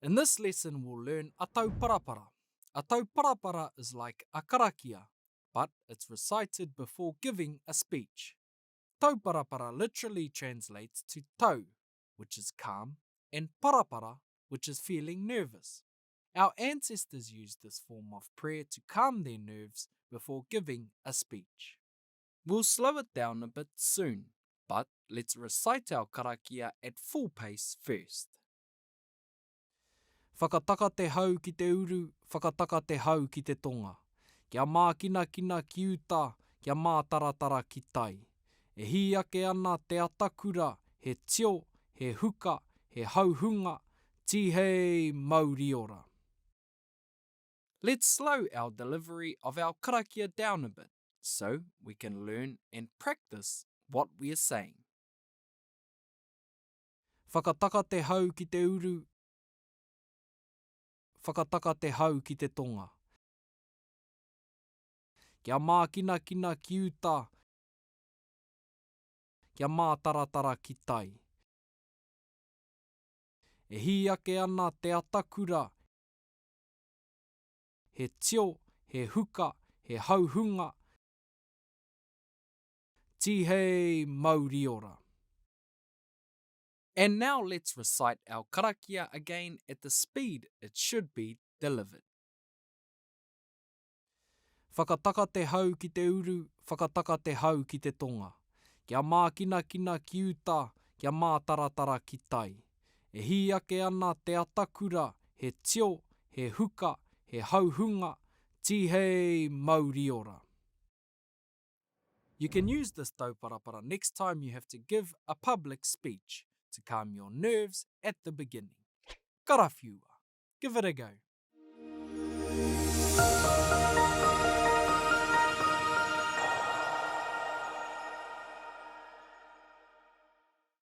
In this lesson, we'll learn a tauparapara. A tauparapara is like a karakia, but it's recited before giving a speech. Tauparapara literally translates to tau, which is calm, and parapara, which is feeling nervous. Our ancestors used this form of prayer to calm their nerves before giving a speech. We'll slow it down a bit soon, but let's recite our karakia at full pace first. Whakataka te hau ki te uru, whakataka te hau ki te tonga. Kia mākina ki uta, kia mātaratara ki tai. E hi ake ana te Ataakura, he tio, he huka, he hauhunga, tihei Māori ora. Let's slow our delivery of our karakia down a bit, so we can learn and practice what we are saying. Whakataka te hau ki te uru, whakataka te hau ki te tonga. Kia mākina ki uta, kia mātaratara ki tai. E hi ake ana te Ataakura, he tio, he huka, he hauhunga, tihei Māori ora. And now let's recite our karakia again at the speed it should be delivered. Whakataka te hau ki te uru, whakataka te hau ki te tonga. Kia mākina ki uta, kia mātaratara ki tai. E hi ake ana te Ataakura, he tio, he huka, he hauhunga, tihei Māori ora. You can use this tauparapara next time you have to give a public speech to calm your nerves at the beginning. Karawhiua, give it a go.